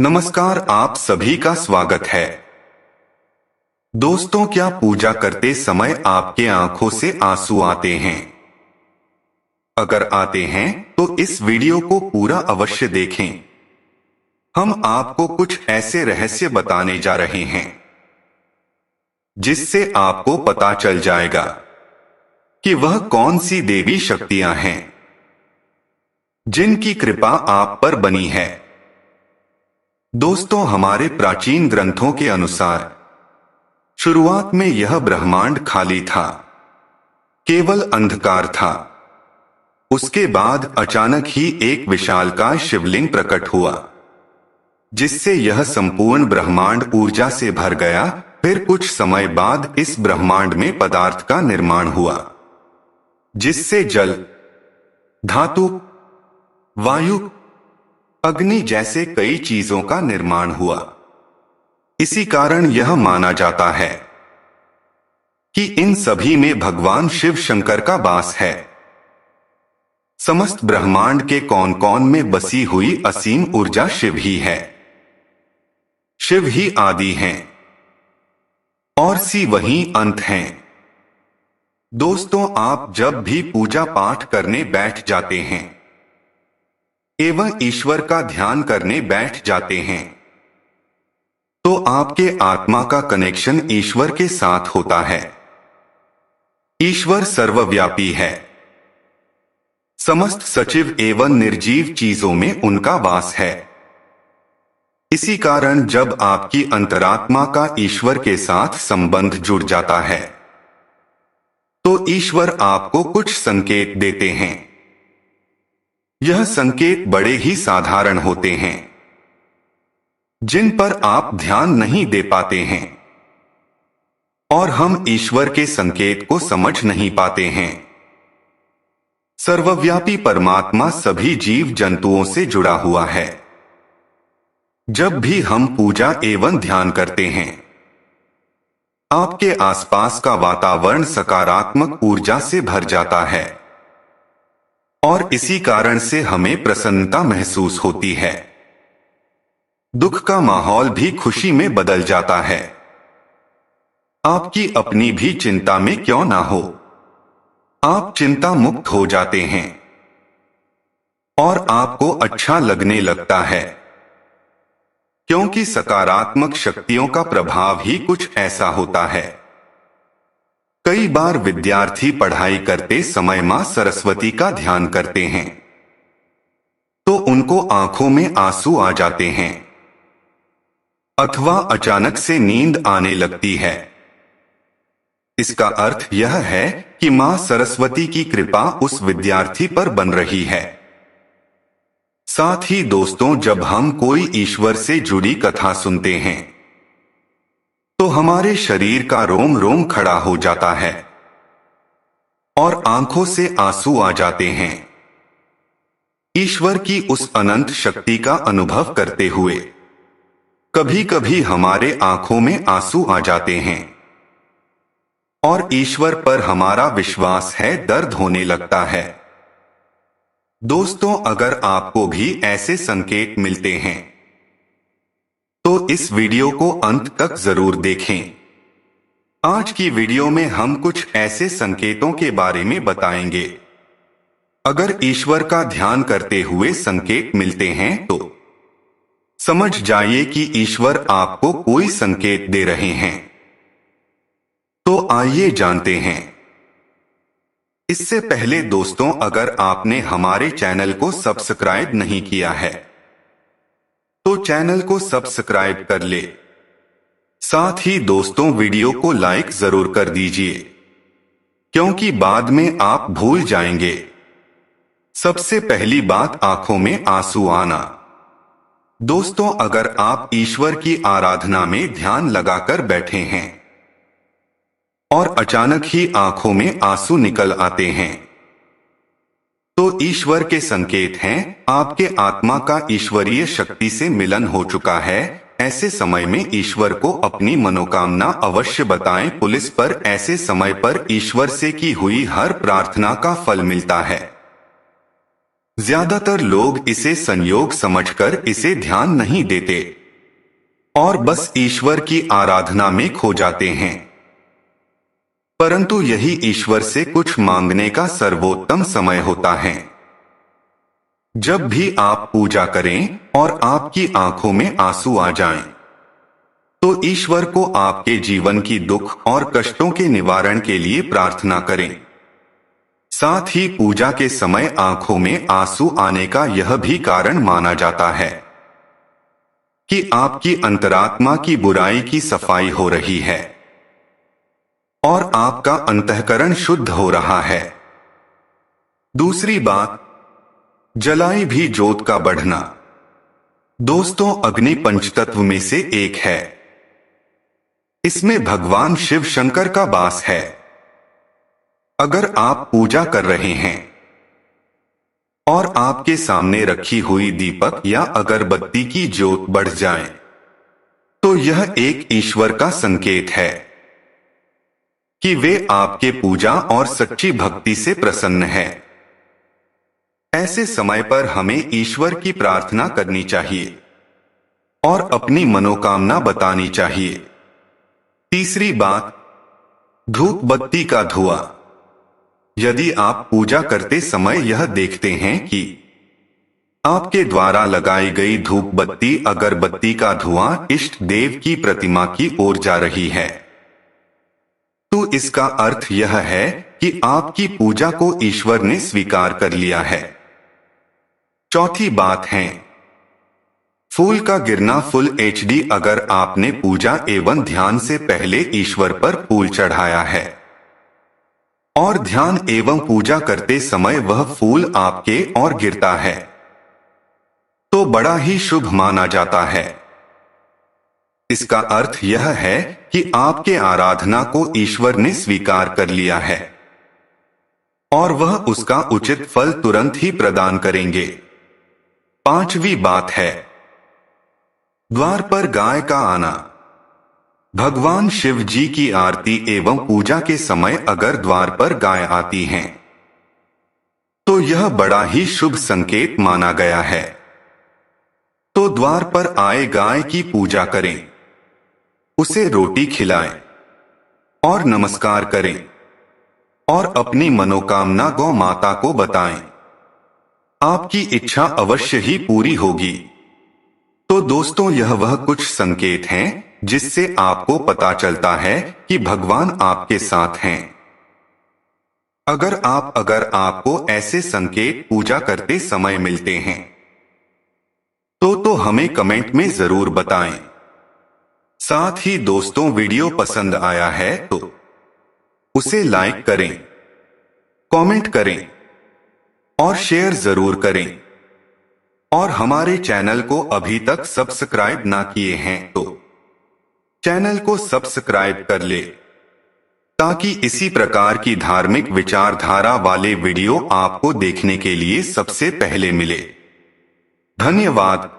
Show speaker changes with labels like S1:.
S1: नमस्कार, आप सभी का स्वागत है। दोस्तों, क्या पूजा करते समय आपके आंखों से आंसू आते हैं? अगर आते हैं तो इस वीडियो को पूरा अवश्य देखें। हम आपको कुछ ऐसे रहस्य बताने जा रहे हैं जिससे आपको पता चल जाएगा कि वह कौन सी देवी शक्तियां हैं जिनकी कृपा आप पर बनी है। दोस्तों, हमारे प्राचीन ग्रंथों के अनुसार शुरुआत में यह ब्रह्मांड खाली था, केवल अंधकार था। उसके बाद अचानक ही एक विशालकाय शिवलिंग प्रकट हुआ, जिससे यह संपूर्ण ब्रह्मांड ऊर्जा से भर गया। फिर कुछ समय बाद इस ब्रह्मांड में पदार्थ का निर्माण हुआ, जिससे जल, धातु, वायु, अग्नि जैसे कई चीजों का निर्माण हुआ। इसी कारण यह माना जाता है कि इन सभी में भगवान शिव शंकर का वास है। समस्त ब्रह्मांड के कौन कौन में बसी हुई असीम ऊर्जा शिव ही है। शिव ही आदि हैं और सी वही अंत हैं। दोस्तों, आप जब भी पूजा पाठ करने बैठ जाते हैं एवं ईश्वर का ध्यान करने बैठ जाते हैं तो आपके आत्मा का कनेक्शन ईश्वर के साथ होता है। ईश्वर सर्वव्यापी है। समस्त सचिव एवं निर्जीव चीजों में उनका वास है। इसी कारण जब आपकी अंतरात्मा का ईश्वर के साथ संबंध जुड़ जाता है तो ईश्वर आपको कुछ संकेत देते हैं। यह संकेत बड़े ही साधारण होते हैं, जिन पर आप ध्यान नहीं दे पाते हैं और हम ईश्वर के संकेत को समझ नहीं पाते हैं। सर्वव्यापी परमात्मा सभी जीव जंतुओं से जुड़ा हुआ है। जब भी हम पूजा एवं ध्यान करते हैं, आपके आसपास का वातावरण सकारात्मक ऊर्जा से भर जाता है और इसी कारण से हमें प्रसन्नता महसूस होती है। दुख का माहौल भी खुशी में बदल जाता है। आपकी अपनी भी चिंता में क्यों ना हो, आप चिंता मुक्त हो जाते हैं और आपको अच्छा लगने लगता है, क्योंकि सकारात्मक शक्तियों का प्रभाव ही कुछ ऐसा होता है। कई बार विद्यार्थी पढ़ाई करते समय मां सरस्वती का ध्यान करते हैं तो उनको आंखों में आंसू आ जाते हैं अथवा अचानक से नींद आने लगती है। इसका अर्थ यह है कि मां सरस्वती की कृपा उस विद्यार्थी पर बन रही है। साथ ही दोस्तों, जब हम कोई ईश्वर से जुड़ी कथा सुनते हैं तो हमारे शरीर का रोम रोम खड़ा हो जाता है और आंखों से आंसू आ जाते हैं। ईश्वर की उस अनंत शक्ति का अनुभव करते हुए कभी कभी हमारे आंखों में आंसू आ जाते हैं और ईश्वर पर हमारा विश्वास है दर्द होने लगता है। दोस्तों, अगर आपको भी ऐसे संकेत मिलते हैं तो इस वीडियो को अंत तक जरूर देखें। आज की वीडियो में हम कुछ ऐसे संकेतों के बारे में बताएंगे। अगर ईश्वर का ध्यान करते हुए संकेत मिलते हैं तो समझ जाइए कि ईश्वर आपको कोई संकेत दे रहे हैं। तो आइए जानते हैं। इससे पहले दोस्तों, अगर आपने हमारे चैनल को सब्सक्राइब नहीं किया है तो चैनल को सब्सक्राइब कर ले। साथ ही दोस्तों, वीडियो को लाइक जरूर कर दीजिए, क्योंकि बाद में आप भूल जाएंगे। सबसे पहली बात, आंखों में आंसू आना। दोस्तों, अगर आप ईश्वर की आराधना में ध्यान लगाकर बैठे हैं और अचानक ही आंखों में आंसू निकल आते हैं तो ईश्वर के संकेत हैं। आपके आत्मा का ईश्वरीय शक्ति से मिलन हो चुका है। ऐसे समय में ईश्वर को अपनी मनोकामना अवश्य बताएं। पुलिस पर ऐसे समय पर ईश्वर से की हुई हर प्रार्थना का फल मिलता है। ज्यादातर लोग इसे संयोग समझकर इसे ध्यान नहीं देते और बस ईश्वर की आराधना में खो जाते हैं। परंतु यही ईश्वर से कुछ मांगने का सर्वोत्तम समय होता है। जब भी आप पूजा करें और आपकी आंखों में आंसू आ जाएं, तो ईश्वर को आपके जीवन की दुख और कष्टों के निवारण के लिए प्रार्थना करें। साथ ही पूजा के समय आंखों में आंसू आने का यह भी कारण माना जाता है कि आपकी अंतरात्मा की बुराई की सफाई हो रही है और आपका अंतःकरण शुद्ध हो रहा है। दूसरी बात, जलाई भी ज्योत का बढ़ना। दोस्तों, अग्नि पंचतत्व में से एक है। इसमें भगवान शिव शंकर का वास है। अगर आप पूजा कर रहे हैं और आपके सामने रखी हुई दीपक या अगरबत्ती की ज्योत बढ़ जाए, तो यह एक ईश्वर का संकेत है कि वे आपके पूजा और सच्ची भक्ति से प्रसन्न है। ऐसे समय पर हमें ईश्वर की प्रार्थना करनी चाहिए और अपनी मनोकामना बतानी चाहिए। तीसरी बात, धूप बत्ती का धुआं। यदि आप पूजा करते समय यह देखते हैं कि आपके द्वारा लगाई गई धूप बत्ती अगरबत्ती का धुआं इष्ट देव की प्रतिमा की ओर जा रही है, तो इसका अर्थ यह है कि आपकी पूजा को ईश्वर ने स्वीकार कर लिया है। चौथी बात है, फूल का गिरना फुल एचडी। अगर आपने पूजा एवं ध्यान से पहले ईश्वर पर फूल चढ़ाया है और ध्यान एवं पूजा करते समय वह फूल आपके ओर गिरता है, तो बड़ा ही शुभ माना जाता है। इसका अर्थ यह है कि आपके आराधना को ईश्वर ने स्वीकार कर लिया है और वह उसका उचित फल तुरंत ही प्रदान करेंगे। पांचवी बात है, द्वार पर गाय का आना। भगवान शिव जी की आरती एवं पूजा के समय अगर द्वार पर गाय आती हैं, तो यह बड़ा ही शुभ संकेत माना गया है। तो द्वार पर आए गाय की पूजा करें, उसे रोटी खिलाएं और नमस्कार करें और अपनी मनोकामना गौ माता को बताएं। आपकी इच्छा अवश्य ही पूरी होगी। तो दोस्तों, यह वह कुछ संकेत हैं जिससे आपको पता चलता है कि भगवान आपके साथ हैं। अगर आपको ऐसे संकेत पूजा करते समय मिलते हैं, तो हमें कमेंट में जरूर बताएं। साथ ही दोस्तों, वीडियो पसंद आया है तो उसे लाइक करें, कमेंट करें और शेयर जरूर करें। और हमारे चैनल को अभी तक सब्सक्राइब ना किए हैं तो चैनल को सब्सक्राइब कर ले, ताकि इसी प्रकार की धार्मिक विचारधारा वाले वीडियो आपको देखने के लिए सबसे पहले मिले। धन्यवाद।